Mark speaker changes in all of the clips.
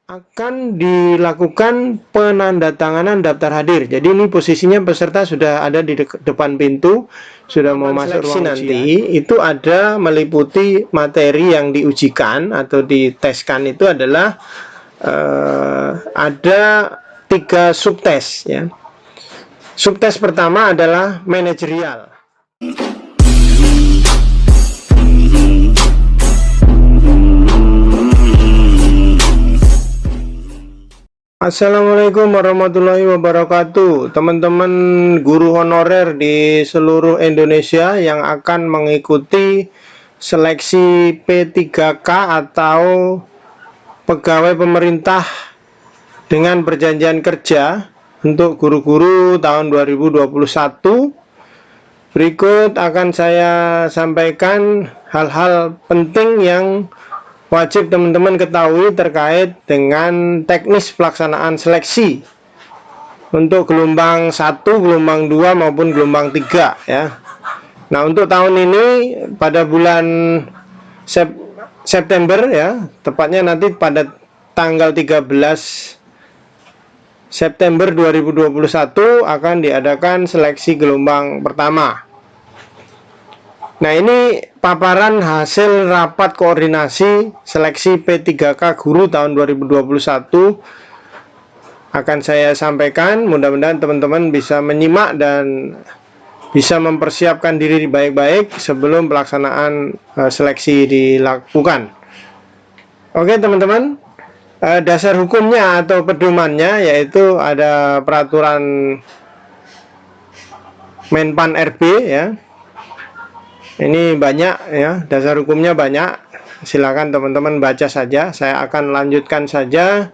Speaker 1: akan dilakukan penandatanganan daftar hadir. Jadi ini posisinya peserta sudah ada di depan pintu, sudah mau masuk ruang nanti. Itu ada meliputi materi yang diujikan atau diteskan itu adalah ada 3 subtes ya. Subtes pertama adalah manajerial. Assalamualaikum warahmatullahi wabarakatuh. Teman-teman guru honorer di seluruh Indonesia yang akan mengikuti seleksi P3K atau pegawai pemerintah dengan perjanjian kerja untuk guru-guru tahun 2021. Berikut akan saya sampaikan hal-hal penting yang wajib teman-teman ketahui terkait dengan teknis pelaksanaan seleksi untuk gelombang 1, gelombang 2 maupun gelombang 3 ya. Nah, untuk tahun ini pada bulan September ya, tepatnya nanti pada tanggal 13 September 2021 akan diadakan seleksi gelombang pertama. Nah, ini paparan hasil rapat koordinasi seleksi P3K guru tahun 2021 akan saya sampaikan. Mudah-mudahan teman-teman bisa menyimak dan bisa mempersiapkan diri baik-baik sebelum pelaksanaan seleksi dilakukan. Oke teman-teman, dasar hukumnya atau pedomannya yaitu ada peraturan Menpan RB ya. Ini banyak ya, dasar hukumnya banyak. Silakan teman-teman baca saja. Saya akan lanjutkan saja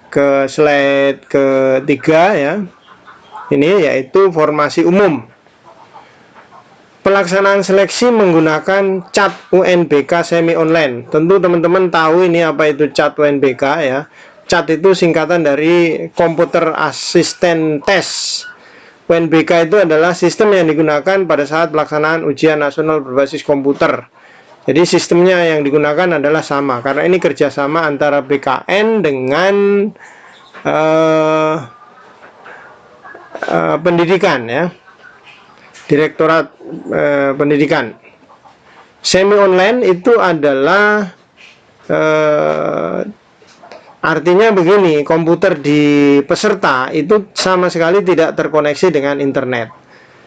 Speaker 1: ke slide ketiga ya. Ini yaitu formasi umum. Pelaksanaan seleksi menggunakan CAT UNBK semi online. Tentu teman-teman tahu ini apa itu CAT UNBK ya. CAT itu singkatan dari Computer Assistant Test. UNBK itu adalah sistem yang digunakan pada saat pelaksanaan ujian nasional berbasis komputer. Jadi sistemnya yang digunakan adalah sama, karena ini kerjasama antara BKN dengan pendidikan ya, Direktorat Pendidikan. Semi online itu adalah artinya begini, komputer di peserta itu sama sekali tidak terkoneksi dengan internet.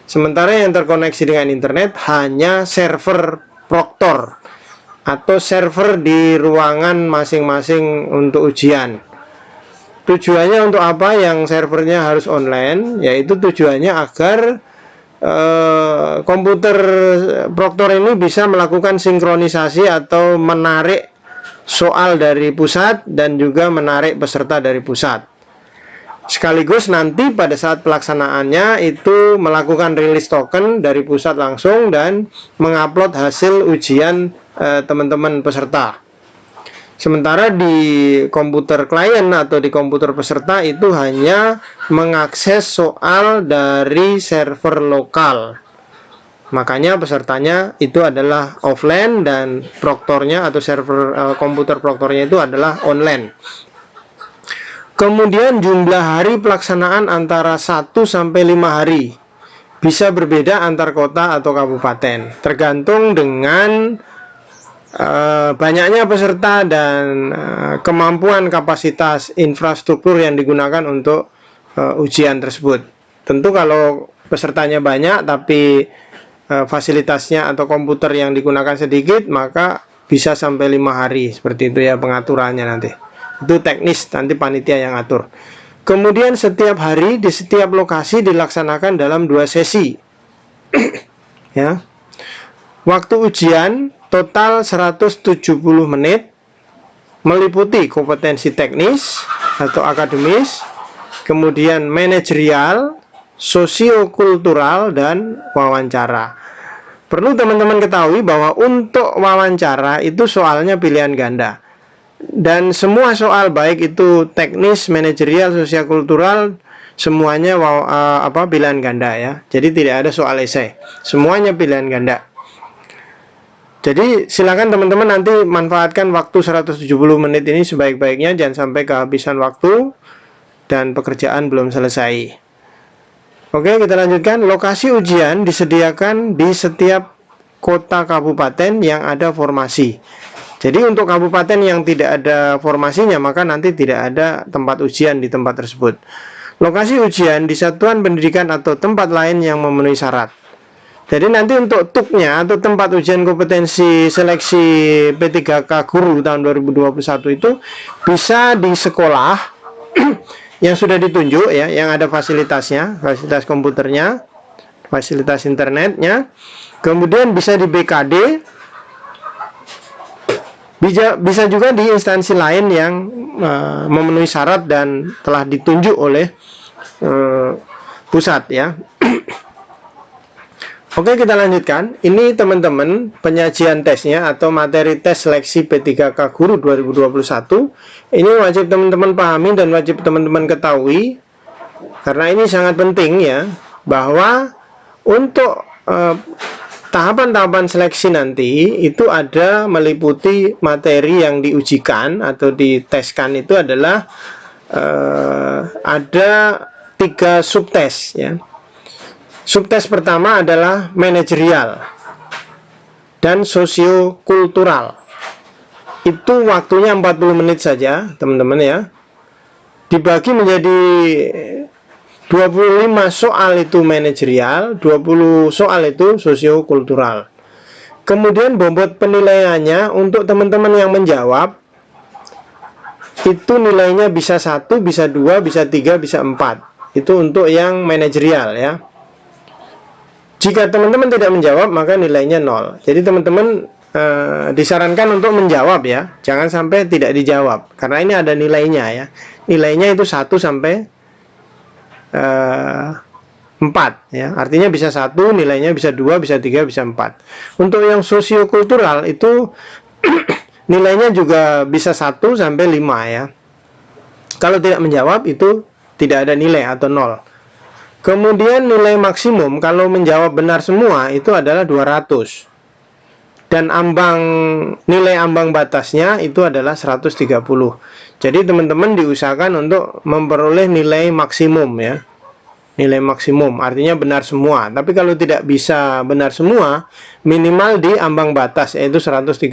Speaker 1: Sementara yang terkoneksi dengan internet hanya server proktor atau server di ruangan masing-masing untuk ujian. Tujuannya untuk apa yang servernya harus online? Yaitu tujuannya agar komputer proktor ini bisa melakukan sinkronisasi atau menarik soal dari pusat dan juga menarik peserta dari pusat. Sekaligus nanti pada saat pelaksanaannya itu melakukan rilis token dari pusat langsung dan mengupload hasil ujian teman-teman peserta. Sementara di komputer klien atau di komputer peserta itu hanya mengakses soal dari server lokal. Makanya pesertanya itu adalah offline dan proktornya atau server komputer proktornya itu adalah online. Kemudian jumlah hari pelaksanaan antara 1 sampai 5 hari. Bisa berbeda antar kota atau kabupaten, tergantung dengan banyaknya peserta dan kemampuan kapasitas infrastruktur yang digunakan untuk ujian tersebut. Tentu kalau pesertanya banyak tapi fasilitasnya atau komputer yang digunakan sedikit, maka bisa sampai 5 hari seperti itu ya pengaturannya nanti. Itu teknis, nanti panitia yang atur. Kemudian setiap hari di setiap lokasi dilaksanakan dalam 2 sesi. Ya. Waktu ujian total 170 menit, meliputi kompetensi teknis atau akademis, kemudian manajerial, sosiokultural, dan wawancara. Perlu teman-teman ketahui bahwa untuk wawancara itu soalnya pilihan ganda. Dan semua soal baik itu teknis, manajerial, sosiokultural, semuanya pilihan ganda ya. Jadi tidak ada soal esai. Semuanya pilihan ganda. Jadi silakan teman-teman nanti manfaatkan waktu 170 menit ini sebaik-baiknya, jangan sampai kehabisan waktu dan pekerjaan belum selesai. Oke, kita lanjutkan. Lokasi ujian disediakan di setiap kota kabupaten yang ada formasi. Jadi untuk kabupaten yang tidak ada formasinya, maka nanti tidak ada tempat ujian di tempat tersebut. Lokasi ujian di satuan pendidikan atau tempat lain yang memenuhi syarat. Jadi nanti untuk TUK-nya atau tempat ujian kompetensi seleksi P3K guru tahun 2021 itu bisa di sekolah yang sudah ditunjuk ya, yang ada fasilitasnya, fasilitas komputernya, fasilitas internetnya. Kemudian bisa di BKD, bisa juga di instansi lain yang memenuhi syarat dan telah ditunjuk oleh pusat ya. Oke, kita lanjutkan. Ini teman-teman penyajian tesnya atau materi tes seleksi P3K Guru 2021. Ini wajib teman-teman pahami dan wajib teman-teman ketahui, karena ini sangat penting ya, bahwa untuk tahapan-tahapan seleksi nanti itu ada meliputi materi yang diujikan atau diteskan itu adalah ada 3 subtes ya. Subtes pertama adalah manajerial dan sosiokultural. Itu waktunya 40 menit saja, teman-teman ya. Dibagi menjadi 25 soal itu manajerial, 20 soal itu sosiokultural. Kemudian bobot penilaiannya untuk teman-teman yang menjawab itu nilainya bisa 1, bisa 2, bisa 3, bisa 4. Itu untuk yang manajerial ya. Jika teman-teman tidak menjawab, maka nilainya 0. Jadi teman-teman disarankan untuk menjawab ya. Jangan sampai tidak dijawab, karena ini ada nilainya ya. Nilainya itu 1 sampai 4 ya. Artinya bisa 1, nilainya bisa 2, bisa 3, bisa 4. Untuk yang sosiokultural itu nilainya juga bisa 1 sampai 5 ya. Kalau tidak menjawab itu tidak ada nilai atau 0. Kemudian nilai maksimum kalau menjawab benar semua itu adalah 200. Dan nilai ambang batasnya itu adalah 130. Jadi teman-teman diusahakan untuk memperoleh nilai maksimum ya. Nilai maksimum artinya benar semua. Tapi kalau tidak bisa benar semua, minimal di ambang batas yaitu 130.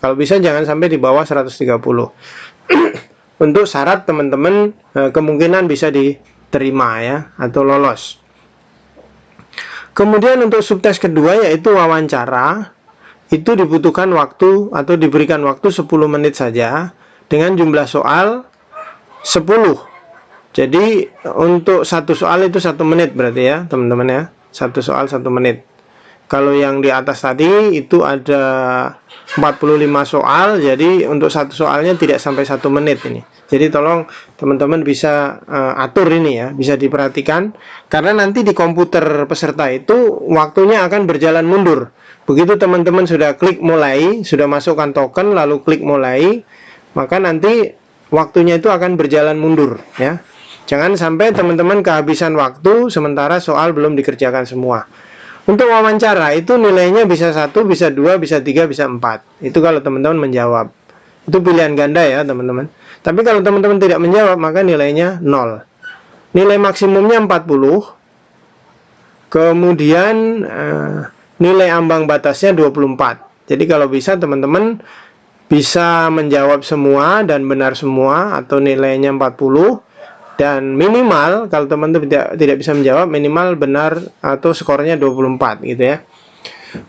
Speaker 1: Kalau bisa jangan sampai di bawah 130. Untuk syarat teman-teman kemungkinan bisa diterima ya atau lolos. Kemudian untuk subtes kedua yaitu wawancara, itu dibutuhkan waktu atau diberikan waktu 10 menit saja dengan jumlah soal 10. Jadi untuk satu soal itu 1 menit berarti ya teman-teman ya. Satu soal 1 menit. Kalau yang di atas tadi itu ada 45 soal, jadi untuk satu soalnya tidak sampai 1 menit ini. Jadi tolong teman-teman bisa atur ini ya, bisa diperhatikan, karena nanti di komputer peserta itu waktunya akan berjalan mundur. Begitu teman-teman sudah klik mulai, sudah masukkan token lalu klik mulai, maka nanti waktunya itu akan berjalan mundur ya. Jangan sampai teman-teman kehabisan waktu sementara soal belum dikerjakan semua. Untuk wawancara itu nilainya bisa 1, bisa 2, bisa 3, bisa 4. Itu kalau teman-teman menjawab. Itu pilihan ganda ya teman-teman. Tapi kalau teman-teman tidak menjawab, maka nilainya 0. Nilai maksimumnya 40. Kemudian nilai ambang batasnya 24. Jadi kalau bisa teman-teman bisa menjawab semua dan benar semua atau nilainya 40. Dan minimal kalau teman-teman tidak bisa menjawab, minimal benar atau skornya 24 gitu ya.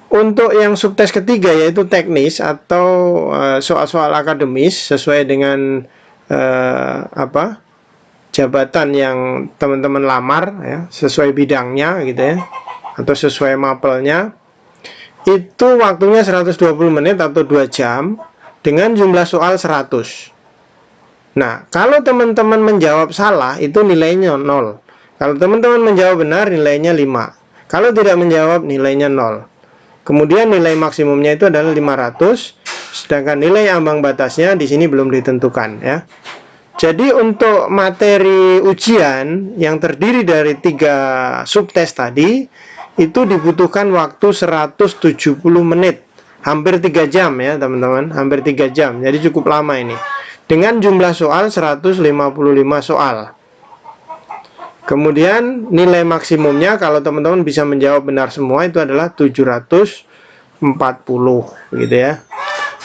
Speaker 1: Untuk yang subtes ketiga yaitu teknis atau soal-soal akademis sesuai dengan jabatan yang teman-teman lamar ya, sesuai bidangnya gitu ya, atau sesuai mapelnya. Itu waktunya 120 menit atau 2 jam dengan jumlah soal 100. Nah, kalau teman-teman menjawab salah, itu nilainya 0. Kalau teman-teman menjawab benar, nilainya 5. Kalau tidak menjawab, nilainya 0. Kemudian nilai maksimumnya itu adalah 500, sedangkan nilai ambang batasnya di sini belum ditentukan ya. Jadi untuk materi ujian yang terdiri dari 3 subtes tadi, itu dibutuhkan waktu 170 menit hampir 3 jam ya teman-teman, hampir 3 jam, jadi cukup lama ini, dengan jumlah soal 155 soal. Kemudian nilai maksimumnya kalau teman-teman bisa menjawab benar semua itu adalah 740 gitu ya.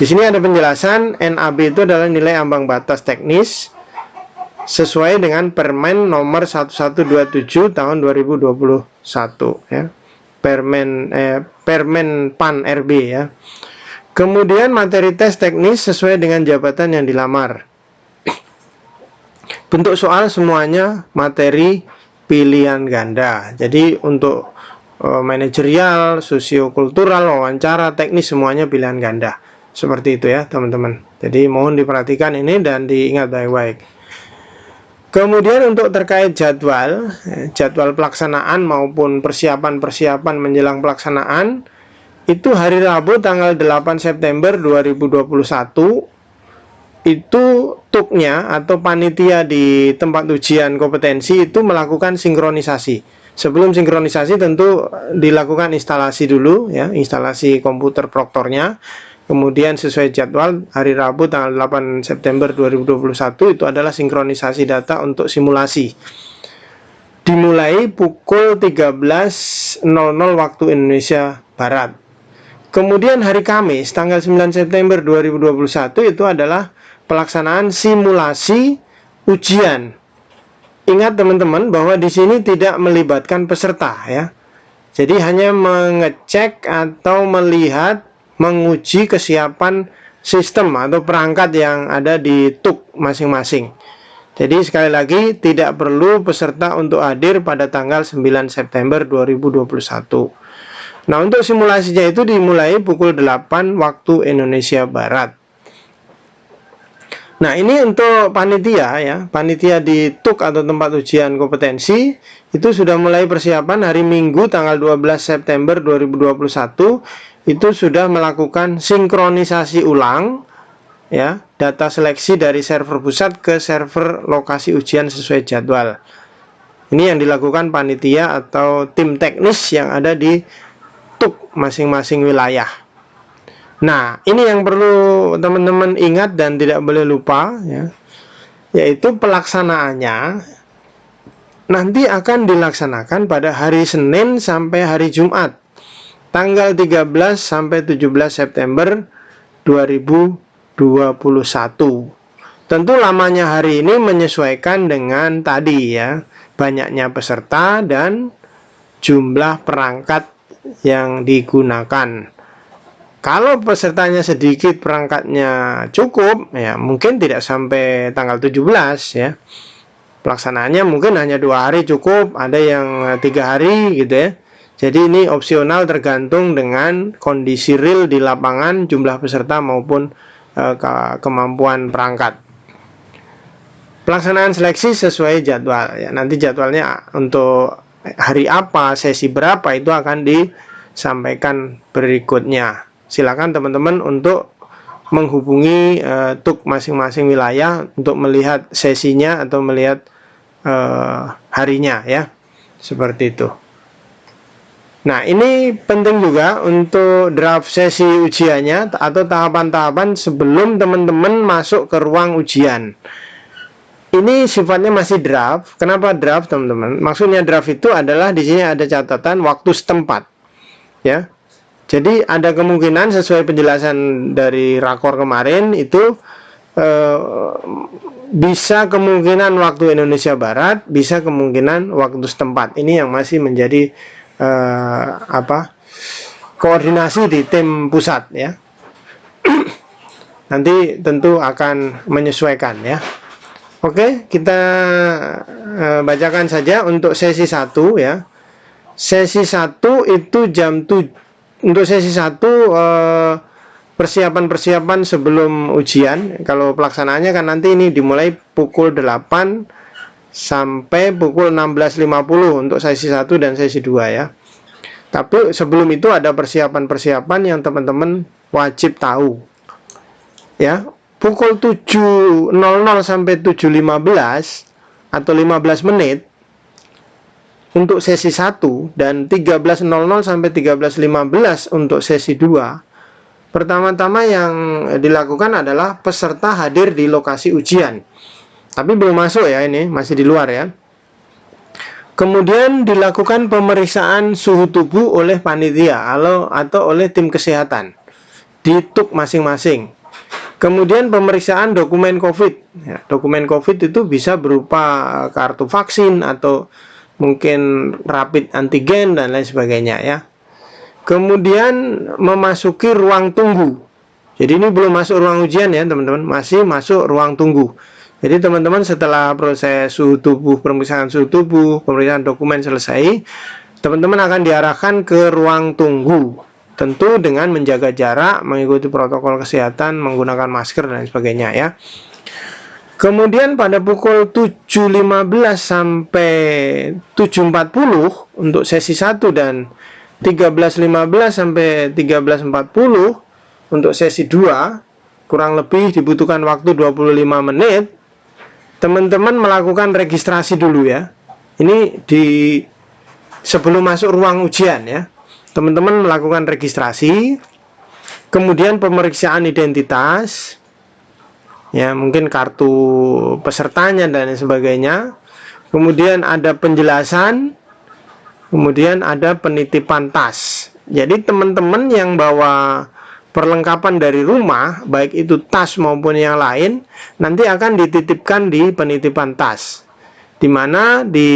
Speaker 1: Di sini ada penjelasan NAB itu adalah nilai ambang batas teknis sesuai dengan Permen nomor 1127 tahun 2021 ya. Permen PAN RB ya. Kemudian materi tes teknis sesuai dengan jabatan yang dilamar. Bentuk soal semuanya materi pilihan ganda. Jadi untuk manajerial, sosiokultural, wawancara, teknis semuanya pilihan ganda. Seperti itu ya teman-teman. Jadi mohon diperhatikan ini dan diingat baik-baik. Kemudian untuk terkait jadwal pelaksanaan maupun persiapan menjelang pelaksanaan, itu hari Rabu tanggal 8 September 2021 itu TUK-nya atau panitia di tempat ujian kompetensi itu melakukan sinkronisasi. Sebelum sinkronisasi tentu dilakukan instalasi dulu ya, instalasi komputer proktornya. Kemudian sesuai jadwal hari Rabu tanggal 8 September 2021 itu adalah sinkronisasi data untuk simulasi. Dimulai pukul 13.00 waktu Indonesia Barat. Kemudian hari Kamis tanggal 9 September 2021 itu adalah pelaksanaan simulasi ujian. Ingat teman-teman bahwa di sini tidak melibatkan peserta ya. Jadi hanya mengecek atau melihat, menguji kesiapan sistem atau perangkat yang ada di TUK masing-masing. Jadi sekali lagi tidak perlu peserta untuk hadir pada tanggal 9 September 2021. Nah, untuk simulasinya itu dimulai pukul 8 waktu Indonesia Barat. Nah, ini untuk panitia ya, panitia di TUK atau tempat ujian kompetensi itu sudah mulai persiapan hari Minggu tanggal 12 September 2021 itu sudah melakukan sinkronisasi ulang ya, data seleksi dari server pusat ke server lokasi ujian sesuai jadwal. Ini yang dilakukan panitia atau tim teknis yang ada di TUK masing-masing wilayah. Nah, ini yang perlu teman-teman ingat dan tidak boleh lupa ya, yaitu pelaksanaannya nanti akan dilaksanakan pada hari Senin sampai hari Jumat tanggal 13 sampai 17 September 2021. Tentu lamanya hari ini menyesuaikan dengan tadi ya, banyaknya peserta dan jumlah perangkat yang digunakan. Kalau pesertanya sedikit, perangkatnya cukup, ya mungkin tidak sampai tanggal 17 ya. Pelaksanaannya mungkin hanya 2 hari cukup, ada yang 3 hari gitu ya. Jadi ini opsional tergantung dengan kondisi real di lapangan, jumlah peserta maupun kemampuan perangkat. Pelaksanaan seleksi sesuai jadwal ya. Nanti jadwalnya untuk hari apa, sesi berapa itu akan disampaikan berikutnya. Silakan teman-teman untuk menghubungi TUK masing-masing wilayah untuk melihat sesinya atau melihat harinya ya, seperti itu. Nah, ini penting juga untuk draft sesi ujiannya atau tahapan-tahapan sebelum teman-teman masuk ke ruang ujian. Ini sifatnya masih draft. Kenapa draft, teman-teman? Maksudnya draft itu adalah di sini ada catatan waktu setempat ya. Jadi ada kemungkinan sesuai penjelasan dari rakor kemarin itu bisa kemungkinan waktu Indonesia Barat, bisa kemungkinan waktu setempat. Ini yang masih menjadi koordinasi di tim pusat ya. Nanti tentu akan menyesuaikan ya. Oke, kita bacakan saja untuk sesi 1 ya. Sesi 1 itu jam 7. Untuk sesi 1 persiapan-persiapan sebelum ujian. Kalau pelaksanaannya kan nanti ini dimulai pukul 8 sampai pukul 16.50 untuk sesi 1 dan sesi 2 ya. Tapi sebelum itu ada persiapan-persiapan yang teman-teman wajib tahu. Ya, pukul 7.00 sampai 7.15 atau 15 menit untuk sesi 1 dan 13.00 sampai 13.15 untuk sesi 2 Pertama-tama yang dilakukan adalah peserta hadir di lokasi ujian. Tapi belum masuk ya, ini masih di luar ya. Kemudian dilakukan pemeriksaan suhu tubuh oleh panitia atau oleh tim kesehatan di TUK masing-masing. Kemudian pemeriksaan dokumen COVID. Ya, dokumen COVID itu bisa berupa kartu vaksin atau mungkin rapid antigen dan lain sebagainya ya. Kemudian memasuki ruang tunggu. Jadi ini belum masuk ruang ujian ya teman-teman, masih masuk ruang tunggu. Jadi teman-teman setelah proses suhu tubuh, pemeriksaan suhu tubuh, pemeriksaan dokumen selesai, teman-teman akan diarahkan ke ruang tunggu. Tentu dengan menjaga jarak, mengikuti protokol kesehatan, menggunakan masker dan sebagainya ya. Kemudian pada pukul 7.15 sampai 7.40 untuk sesi 1 dan 13.15 sampai 13.40 untuk sesi 2, kurang lebih dibutuhkan waktu 25 menit. Teman-teman melakukan registrasi dulu ya. Ini sebelum masuk ruang ujian ya. Teman-teman melakukan registrasi, kemudian pemeriksaan identitas, ya mungkin kartu pesertanya dan sebagainya. Kemudian ada penjelasan, kemudian ada penitipan tas. Jadi teman-teman yang bawa perlengkapan dari rumah, baik itu tas maupun yang lain, nanti akan dititipkan di penitipan tas, di mana di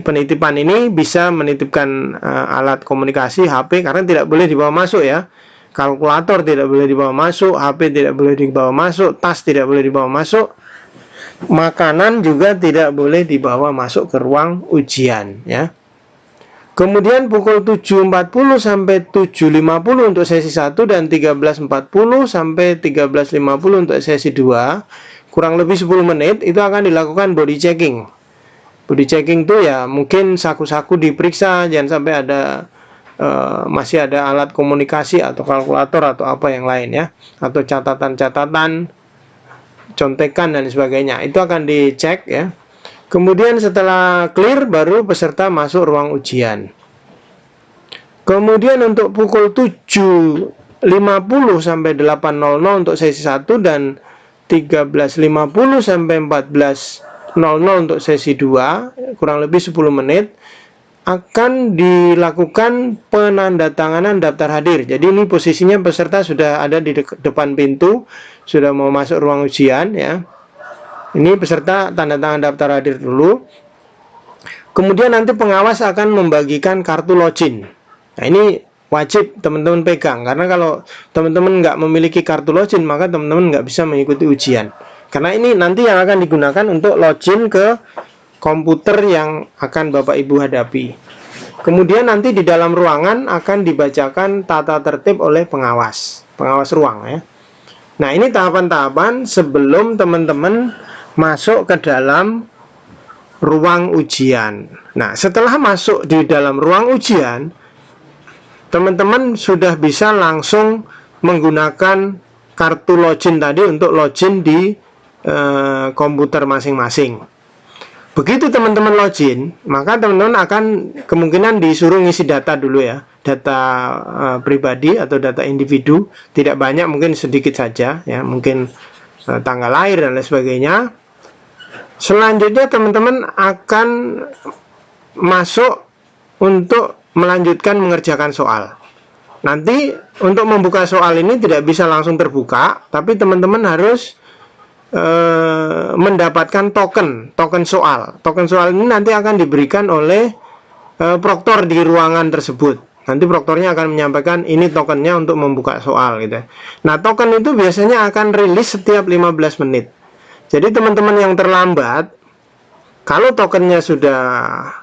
Speaker 1: penitipan ini bisa menitipkan alat komunikasi, HP, karena tidak boleh dibawa masuk ya. Kalkulator tidak boleh dibawa masuk, HP tidak boleh dibawa masuk, tas tidak boleh dibawa masuk, makanan juga tidak boleh dibawa masuk ke ruang ujian ya. Kemudian pukul 7.40 sampai 7.50 untuk sesi 1 dan 13.40 sampai 13.50 untuk sesi 2, kurang lebih 10 menit itu akan dilakukan body checking. Body checking itu ya mungkin saku-saku diperiksa, jangan sampai masih ada alat komunikasi atau kalkulator atau apa yang lain ya, atau catatan-catatan, contekan dan sebagainya, itu akan dicek ya. Kemudian setelah clear baru peserta masuk ruang ujian. Kemudian untuk pukul 7.50 sampai 8.00 untuk sesi 1 dan 13.50 sampai 14.00 untuk sesi 2, kurang lebih 10 menit akan dilakukan penandatanganan daftar hadir. Jadi ini posisinya peserta sudah ada di depan pintu, sudah mau masuk ruang ujian ya. Ini peserta tanda tangan daftar hadir dulu. Kemudian nanti pengawas akan membagikan kartu login. Nah ini wajib teman-teman pegang, karena kalau teman-teman nggak memiliki kartu login maka teman-teman nggak bisa mengikuti ujian. Karena ini nanti yang akan digunakan untuk login ke komputer yang akan Bapak Ibu hadapi. Kemudian nanti di dalam ruangan akan dibacakan tata tertib oleh pengawas ruang ya. Nah ini tahapan-tahapan sebelum teman-teman masuk ke dalam ruang ujian. Nah, setelah masuk di dalam ruang ujian, teman-teman sudah bisa langsung menggunakan kartu login tadi untuk login di komputer masing-masing. Begitu teman-teman login, maka teman-teman akan kemungkinan disuruh ngisi data dulu ya, data pribadi atau data individu, tidak banyak, mungkin sedikit saja ya, mungkin tanggal lahir dan lain sebagainya. Selanjutnya teman-teman akan masuk untuk melanjutkan mengerjakan soal. Nanti untuk membuka soal ini tidak bisa langsung terbuka, tapi teman-teman harus mendapatkan token soal. Token soal ini nanti akan diberikan oleh proktor di ruangan tersebut. Nanti proktornya akan menyampaikan ini tokennya untuk membuka soal gitu. Nah, token itu biasanya akan rilis setiap 15 menit. Jadi teman-teman yang terlambat, kalau tokennya sudah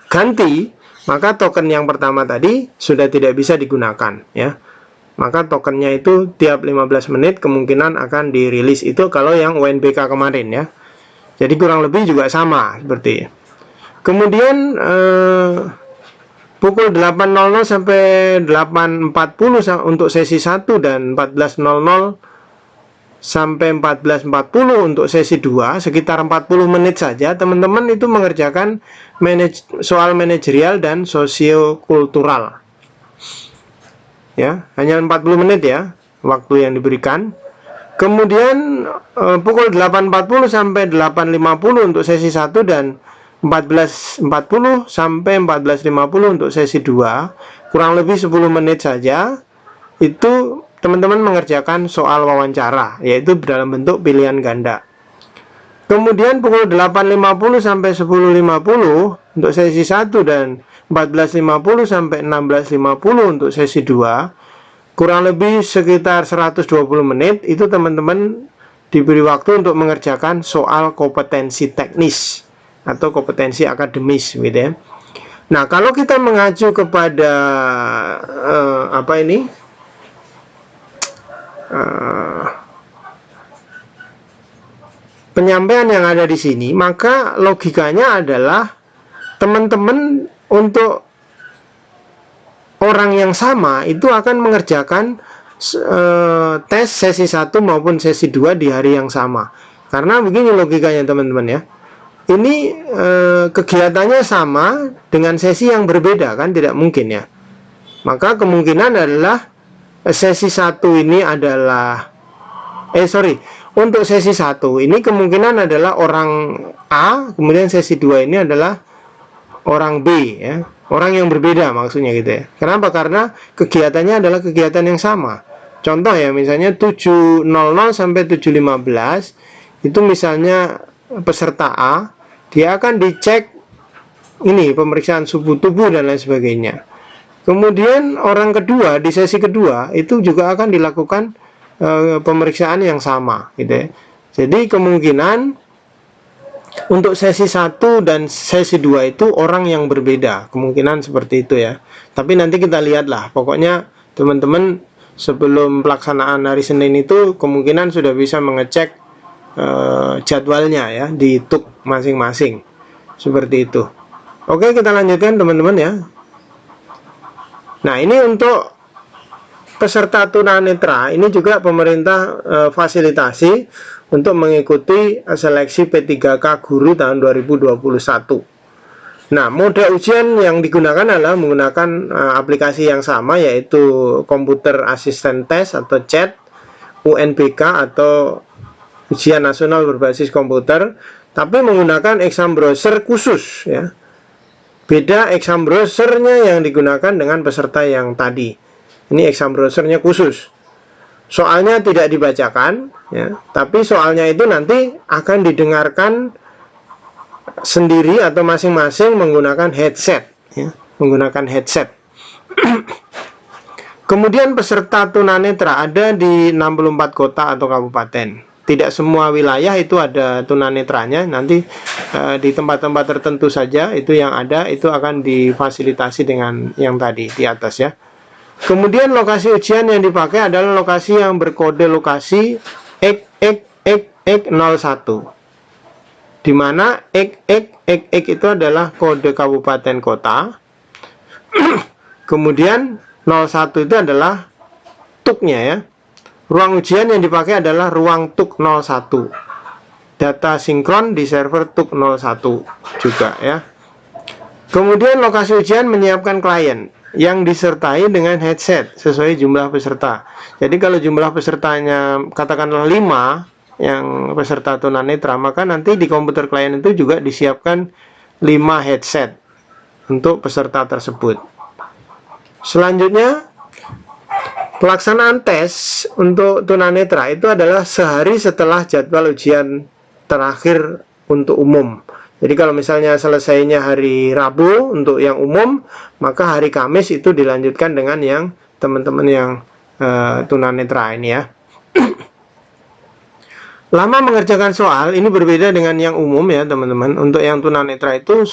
Speaker 1: ganti, maka token yang pertama tadi sudah tidak bisa digunakan ya. Maka tokennya itu tiap 15 menit kemungkinan akan dirilis, itu kalau yang UNBK kemarin ya. Jadi kurang lebih juga sama seperti. Kemudian pukul 8.00 sampai 8.40 untuk sesi 1 dan 14.00 sampai 14.40 untuk sesi 2, sekitar 40 menit saja teman-teman itu mengerjakan soal manajerial dan sosiokultural ya, hanya 40 menit ya, waktu yang diberikan. Kemudian pukul 8.40 sampai 8.50 untuk sesi 1 dan 14.40 sampai 14.50 untuk sesi 2, kurang lebih 10 menit saja. Itu teman-teman mengerjakan soal wawancara, yaitu dalam bentuk pilihan ganda. Kemudian pukul 8.50 sampai 10.50 untuk sesi 1 dan 14.50 sampai 16.50 untuk sesi 2, kurang lebih sekitar 120 menit, itu teman-teman diberi waktu untuk mengerjakan soal kompetensi teknis atau kompetensi akademis gitu ya. Nah, kalau kita mengacu kepada penyampaian yang ada di sini, maka logikanya adalah teman-teman untuk orang yang sama itu akan mengerjakan tes sesi 1 maupun sesi 2 di hari yang sama. Karena begini logikanya teman-teman ya. Ini kegiatannya sama dengan sesi yang berbeda, kan tidak mungkin ya. Maka kemungkinan adalah sesi 1 ini adalah untuk sesi 1 ini kemungkinan adalah orang A, kemudian sesi 2 ini adalah orang B ya. Orang yang berbeda maksudnya gitu ya. Kenapa? Karena kegiatannya adalah kegiatan yang sama. Contoh ya, misalnya 7.00 sampai 7.15 itu misalnya peserta A, dia akan dicek ini pemeriksaan suhu tubuh dan lain sebagainya. Kemudian orang kedua di sesi kedua itu juga akan dilakukan pemeriksaan yang sama gitu ya. Jadi kemungkinan untuk sesi 1 dan sesi 2 itu orang yang berbeda, kemungkinan seperti itu ya. Tapi nanti kita lihatlah, pokoknya teman-teman sebelum pelaksanaan hari Senin itu kemungkinan sudah bisa mengecek jadwalnya ya di TUK masing-masing. Seperti itu. Oke, kita lanjutkan teman-teman ya. Nah, ini untuk peserta tunanetra, ini juga pemerintah fasilitasi untuk mengikuti seleksi P3K guru tahun 2021. Nah, mode ujian yang digunakan adalah menggunakan aplikasi yang sama, yaitu Computer Assistant Test atau CAT, UNBK atau Ujian Nasional Berbasis Komputer, tapi menggunakan exam browser khusus ya. Beda exam browsernya yang digunakan dengan peserta yang tadi. Ini exam browsernya khusus. Soalnya tidak dibacakan ya, tapi soalnya itu nanti akan didengarkan sendiri atau masing-masing menggunakan headset ya, menggunakan headset. Kemudian peserta tunanetra ada di 64 kota atau kabupaten. Tidak semua wilayah itu ada tunanetranya. Nanti di tempat-tempat tertentu saja itu yang ada, itu akan difasilitasi dengan yang tadi di atas ya. Kemudian lokasi ujian yang dipakai adalah lokasi yang berkode lokasi X01, di mana X itu adalah kode kabupaten kota. Kemudian 01 itu adalah TUK-nya ya. Ruang ujian yang dipakai adalah ruang TUK 01. Data sinkron di server TUK 01 juga ya. Kemudian lokasi ujian menyiapkan klien yang disertai dengan headset sesuai jumlah peserta. Jadi kalau jumlah pesertanya katakanlah 5 yang peserta tunanetra, maka nanti di komputer klien itu juga disiapkan 5 headset untuk peserta tersebut. Selanjutnya, pelaksanaan tes untuk tunanetra itu adalah sehari setelah jadwal ujian terakhir untuk umum. Jadi kalau misalnya selesainya hari Rabu untuk yang umum, maka hari Kamis itu dilanjutkan dengan yang teman-teman yang tunanetra ini ya. Lama mengerjakan soal ini berbeda dengan yang umum ya teman-teman. Untuk yang tunanetra itu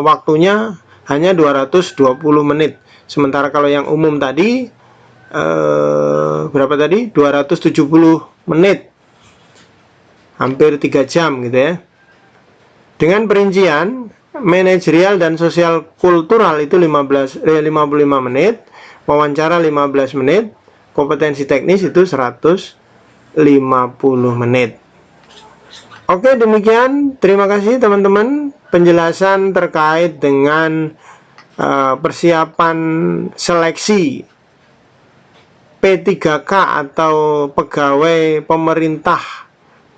Speaker 1: waktunya hanya 220 menit. Sementara kalau yang umum tadi berapa tadi? 270 menit. Hampir 3 jam gitu ya. Dengan perincian manajerial dan sosial kultural itu 55 menit, wawancara 15 menit, kompetensi teknis itu 150 menit. Oke, demikian. Terima kasih teman-teman penjelasan terkait dengan persiapan seleksi P3K atau pegawai pemerintah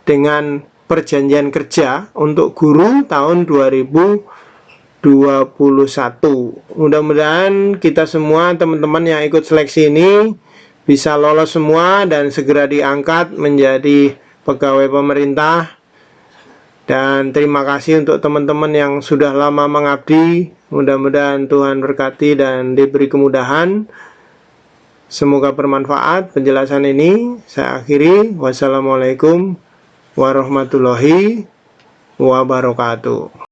Speaker 1: dengan perjanjian kerja untuk guru tahun 2021. Mudah-mudahan kita semua, teman-teman yang ikut seleksi ini, bisa lolos semua dan segera diangkat menjadi pegawai pemerintah. Dan terima kasih untuk teman-teman yang sudah lama mengabdi. Mudah-mudahan Tuhan berkati dan diberi kemudahan. Semoga bermanfaat penjelasan ini. Saya akhiri. Wassalamualaikum warahmatullahi wabarakatuh.